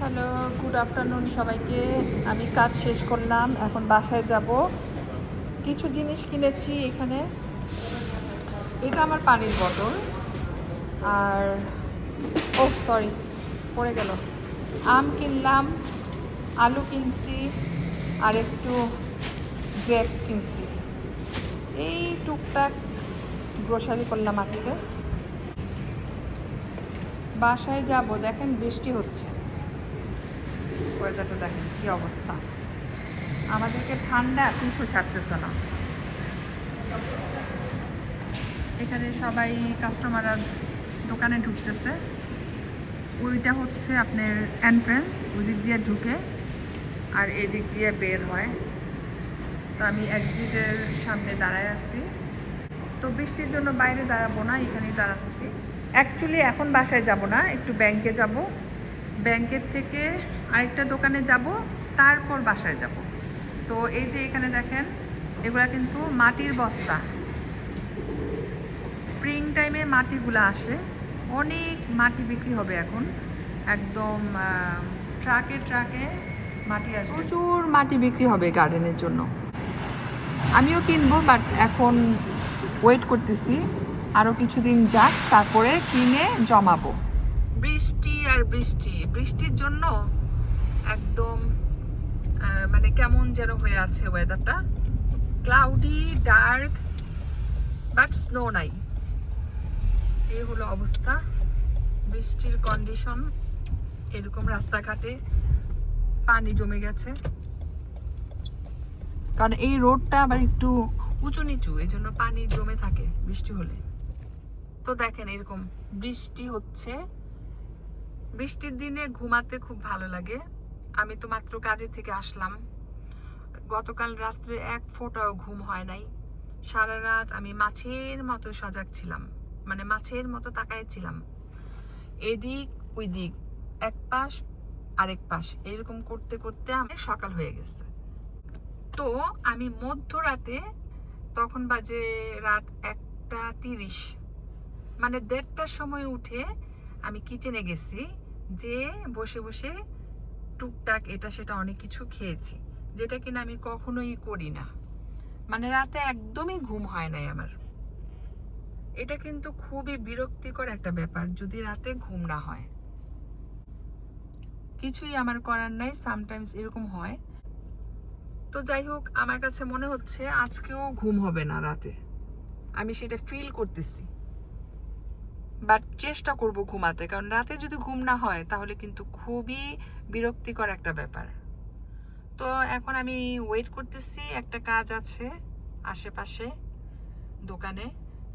Hello, good afternoon সবাইকে। আমি কাজ শেষ করলাম, এখন বাসায় যাব। কিছু জিনিস কিনেছি এখানে। এটা আমার পানির বোতল, আর ও সরি, পড়ে গেল। আম কিনলাম, আলু কিনছি, আর একটু গ্রেপস কিনছি। এই টুকটাক গ্রোসারি করলাম আজকে। বাসায় যাব, দেখেন বৃষ্টি হচ্ছে। ওয়েদারটা দেখেন কী অবস্থা। আমাদেরকে ঠান্ডা পিছু ছাড়তেছে না। এখানে সবাই কাস্টমাররা দোকানে ঢুকতেছে। ওইটা হচ্ছে আপনার এন্ট্রেন্স, ওই দিক দিয়ে ঢুকে আর এদিক দিয়ে বের হয়। তো আমি এক্সিটের সামনে দাঁড়ায় আছি। তো বৃষ্টির জন্য বাইরে দাঁড়াবো না, এখানেই দাঁড়াচ্ছি। অ্যাকচুয়ালি এখন বাসায় যাব না, একটু ব্যাংকে যাব। ব্যাংকের থেকে আরেকটা দোকানে যাব, তারপর বাসায় যাব। তো এই যে এখানে দেখেন, এগুলা কিন্তু মাটির বস্তা। স্প্রিং টাইমে মাটিগুলো আসে, অনেক মাটি বিক্রি হবে এখন। একদম ট্রাকে ট্রাকে মাটি আসবে, প্রচুর মাটি বিক্রি হবে গার্ডেনের জন্য। আমিও কিনবো, বাট এখন ওয়েট করতেছি আরও কিছুদিন যাক, তারপরে কিনে জমাবো। বৃষ্টি আর বৃষ্টি, বৃষ্টির জন্য একদম মানে কেমন যেন হয়ে আছে ওয়েদারটা। ক্লাউডি, ডার্ক, বাট স্নো নাই। এই হলো অবস্থা, বৃষ্টির কন্ডিশন। এরকম রাস্তাঘাটে পানি জমে গেছে, কারণ এই রোডটা আবার একটু উঁচু নিচু, এই জন্য পানি জমে থাকে বৃষ্টি হলে। তো দেখেন এরকম বৃষ্টি হচ্ছে। বৃষ্টির দিনে ঘুমাতে খুব ভালো লাগে। আমি তো মাত্র কাজে থেকে আসলাম। গতকাল রাত্রে এক ফোঁটাও ঘুম হয় নাই। সারা রাত আমি মাছের মতো সজাগ ছিলাম, মানে মাছের মতো তাকাইছিলাম। এদিক ওই দিক, এক পাশ আরেক পাশ, এরকম করতে করতে আমার সকাল হয়ে গেছে। তো আমি মধ্যরাতে, তখন বাজে রাত 1:30, মানে 1:30টার সময় উঠে আমি কিচেনে গেছি, যে বসে বসে টুকটাক এটা সেটা অনেক কিছু খেয়েছি, যেটা কিনা আমি কখনোই করি না। মানে রাতে একদমই ঘুম হয় নাই আমার। এটা কিন্তু খুবই বিরক্তিকর একটা ব্যাপার, যদি রাতে ঘুম না হয়। কিছুই আমার করার নাই, সামটাইমস এরকম হয়। তো যাই হোক, আমার কাছে মনে হচ্ছে আজকেও ঘুম হবে না রাতে, আমি সেটা ফিল করতেছি। বাট চেষ্টা করব ঘুমাতে, কারণ রাতে যদি ঘুম না হয় তাহলে কিন্তু খুবই বিরক্তিকর একটা ব্যাপার। তো এখন আমি ওয়েট করতেছি, একটা কাজ আছে আশেপাশে দোকানে।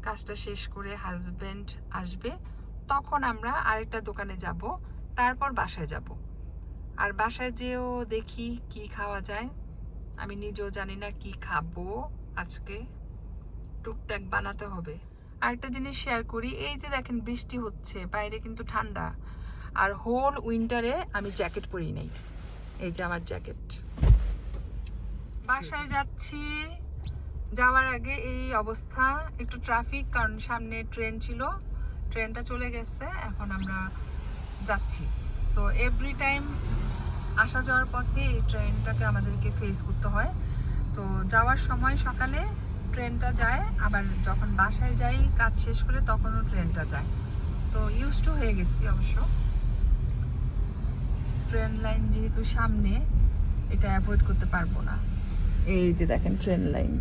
কাজটা শেষ করে হাজবেন্ড আসবে, তখন আমরা আরেকটা দোকানে যাব, তারপর বাসায় যাব। আর বাসায় যেও দেখি কি খাওয়া যায়। আমি নিজেও জানি না কি খাবো আজকে, টুকটাক বানাতে হবে। আরেকটা জিনিস শেয়ার করি, এই যে দেখেন বৃষ্টি হচ্ছে, বাইরে কিন্তু ঠান্ডা। আর হোল উইন্টারে আমি জ্যাকেট পরি নাই। এই যে আমার জ্যাকেট। বাসায় যাচ্ছি, যাওয়ার আগে এই অবস্থা, একটু ট্রাফিক, কারণ সামনে ট্রেন ছিল, ট্রেনটা চলে গেছে, এখন আমরা যাচ্ছি। তো এভরি টাইম আসা যাওয়ার পথে এই ট্রেনটাকে আমাদেরকে ফেস করতে হয়। তো যাওয়ার সময় সকালে ট্রেনটা যায়, আবার যখন বাসায় যাই কাজ শেষ করে তখনও ট্রেনটা যায়। তো ইউজ টু হয়ে গেছি অবশ্য। ট্রেন লাইন যেহেতু সামনে, এটা অ্যাভয়েড করতে পারবো না। এই যে দেখেন ট্রেন লাইন।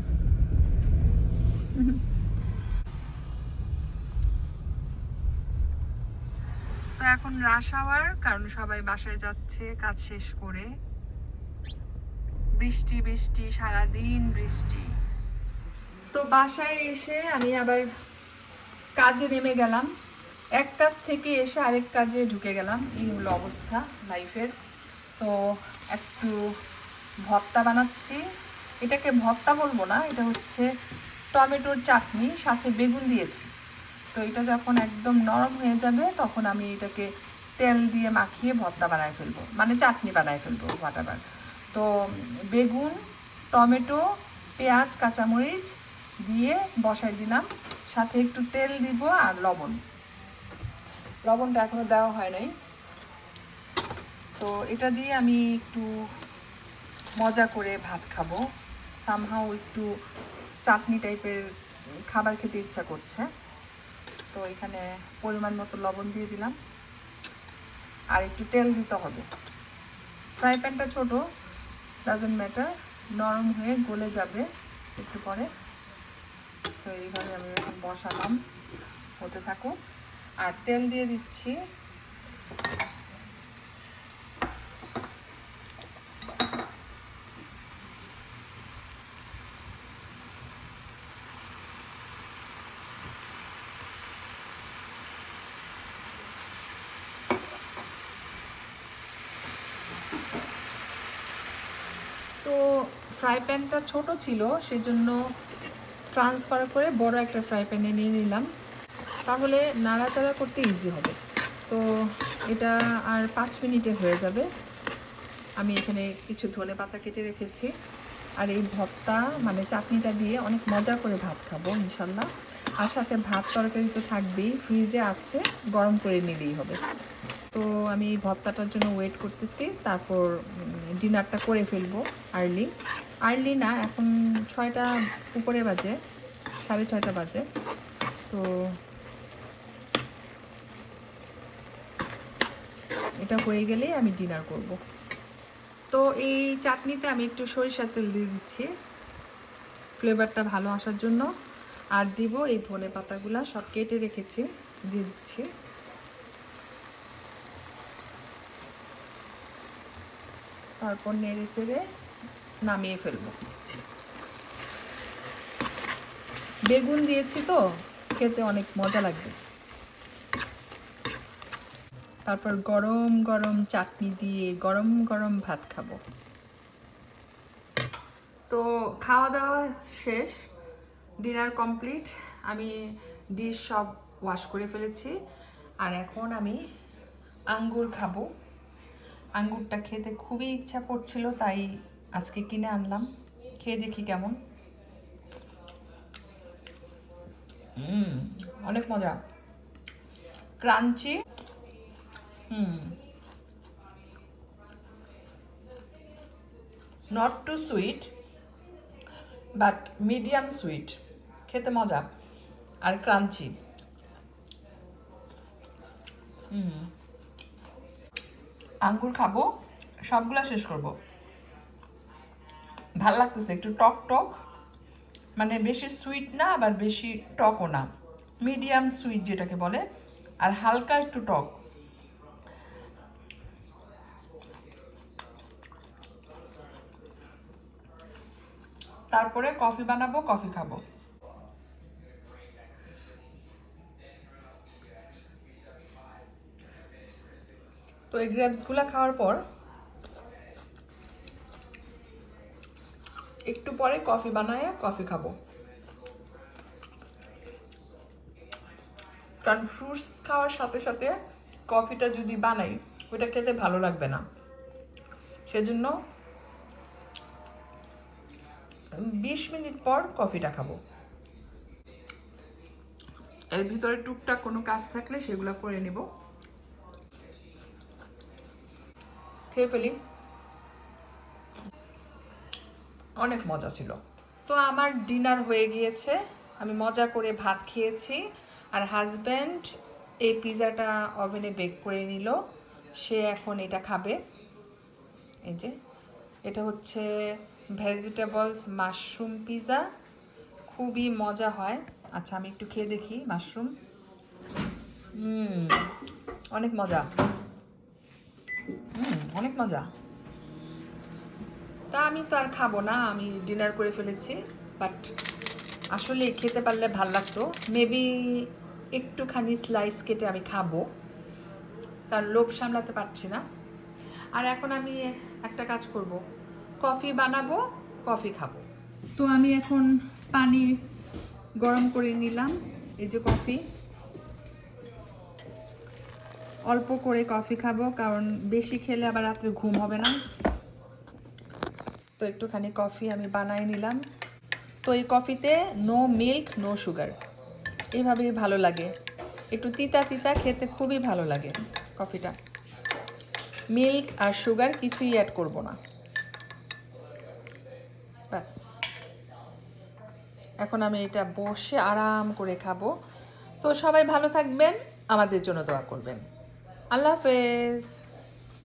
তো এখন রাশ আওয়ার, কারণ সবাই বাসায় যাচ্ছে কাজ শেষ করে। বৃষ্টি বৃষ্টি, সারাদিন বৃষ্টি। তো বাসায় এসে আমি আবার কাজে নেমে গেলাম, এক কাজ থেকে এসে আরেক কাজে ঢুকে গেলাম। এই হলো অবস্থা লাইফের। তো একটু ভর্তা বানাচ্ছি। এটাকে ভর্তা বলবো না, এটা হচ্ছে টমেটোর চাটনি, সাথে বেগুন দিয়েছি। তো এটা যখন একদম নরম হয়ে যাবে তখন আমি এটাকে তেল দিয়ে মাখিয়ে ভর্তা বানায় ফেলবো, মানে চাটনি বানায় ফেলবো, হোয়াটএভার। তো বেগুন, টমেটো, পেঁয়াজ, কাঁচামরিচ দিয়ে বসাই দিলাম, সাথে একটু তেল দিব আর লবণ। লবণটা এখনো দেওয়া হয় নাই। তো এটা দিয়ে আমি একটু মজা করে ভাত খাবো। সামহাও একটু চাটনি টাইপের খাবার খেতে ইচ্ছা করছে। তো এখানে পরিমাণ মতো লবণ দিয়ে দিলাম, আর একটু তেল দিতে হবে। ফ্রাই প্যানটা ছোটো, ডাজন্ট ম্যাটার, নরম হয়ে গলে যাবে একটু পরে। তো এইভাবে আমি এখন বসালাম, হতে থাকো। আর তেল দিয়ে দিচ্ছি। তো ফ্রাই প্যানটা ছোট ছিল, সেজন্য ট্রান্সফার করে বড় একটা ফ্রাই প্যানে নিয়ে নিলাম, তাহলে নাড়াচাড়া করতে ইজি হবে। তো এটা আর 5 মিনিটে হয়ে যাবে। আমি এখানে কিছু ধনেপাতা কেটে রেখেছি, আর এই ভর্তা মানে চাটনিটা দিয়ে অনেক মজা করে ভাত খাবো ইনশাল্লাহ। আর সাথে ভাত তরকারি তো থাকবেই, ফ্রিজে আছে, গরম করে নিলেই হবে। তো আমি এই ভর্তাটার জন্য ওয়েট করতেছি, তারপর ডিনারটা করে ফেলবো। আর্লি না, এখন 6টা উপরে বাজে, 6:30 বাজে। তো এটা হয়ে গেলেই আমি ডিনার করব। তো এই চাটনিতে আমি একটু সরিষার তেল দিয়ে দিচ্ছি ফ্লেভারটা ভালো আসার জন্য। আর দিব এই ধনে পাতাগুলা সব কেটে রেখেছি, দিয়ে দিচ্ছি। তারপর নেড়ে চেড়ে নামিয়ে ফেলবো। বেগুন দিয়েছি তো, খেতে অনেক মজা লাগবে। তারপর গরম গরম চাটনি দিয়ে গরম গরম ভাত খাবো। তো খাওয়া দাওয়া শেষ, ডিনার কমপ্লিট। আমি ডিশ সব ওয়াশ করে ফেলেছি, আর এখন আমি আঙ্গুর খাবো। আঙ্গুরটা খেতে খুবই ইচ্ছা করছিল, তাই আজকে কিনে আনলাম। খেয়ে দেখি কেমন। অনেক মজা, crunchy. Not too sweet, but medium sweet, খেতে মজা আর ক্রাঞ্চি। আঙ্গুর খাবো, সবগুলা শেষ করব। ভাল লাগতেছে, একটু টক টক, মানে বেশি সুইট না আবার বেশি টকও না, মিডিয়াম সুইট যেটাকে বলে, আর হালকা একটু টক। তারপরে কফি বানাবো, কফি খাবো। তো এই গ্রেপসগুলো খাওয়ার পর একটু পরে কফি বানায় কফি খাবো। কারণ ফ্রুটস খাওয়ার সাথে সাথে কফিটা যদি বানাই, ওইটা খেতে ভালো লাগবে না। সেজন্য 20 মিনিট পর কফিটা খাবো। এর ভিতরে টুকটাক কোনো কাজ থাকলে সেগুলো করে নিব। খেয়ে ফেলি, অনেক মজা ছিল। তো আমার ডিনার হয়ে গিয়েছে, আমি মজা করে ভাত খেয়েছি, আর হাজব্যান্ড এই পিৎজাটা ওভেনে বেক করে নিল, সে এখন এটা খাবে। এই যে এটা হচ্ছে ভেজিটেবলস মাশরুম পিৎজা, খুবই মজা হয়। আচ্ছা আমি একটু খেয়ে দেখি মাশরুম। অনেক মজা, অনেক মজা। তা আমি তো আর খাবো না, আমি ডিনার করে ফেলেছি। বাট আসলে খেতে পারলে ভাল লাগতো, মেবি একটুখানি স্লাইস কেটে আমি খাবো, কারণ লোভ সামলাতে পারছি না। আর এখন আমি একটা কাজ করব, কফি বানাবো, কফি খাবো। তো আমি এখন পানি গরম করে নিলাম, এই যে কফি, অল্প করে কফি খাবো, কারণ বেশি খেলে আবার রাত্রে ঘুম হবে না। তো একটুখানি কফি আমি বানিয়ে নিলাম। তো এই কফিতে নো মিল্ক নো সুগার, এইভাবেই ভালো লাগে, একটু তিতা তিতা খেতে খুবই ভালো লাগে কফিটা। মিল্ক আর সুগার কিছুই অ্যাড করব না। ব্যাস, এখন আমি এটা বসে আরাম করে খাবো। তো সবাই ভালো থাকবেন, আমাদের জন্য দোয়া করবেন। আল্লাহ হাফেজ।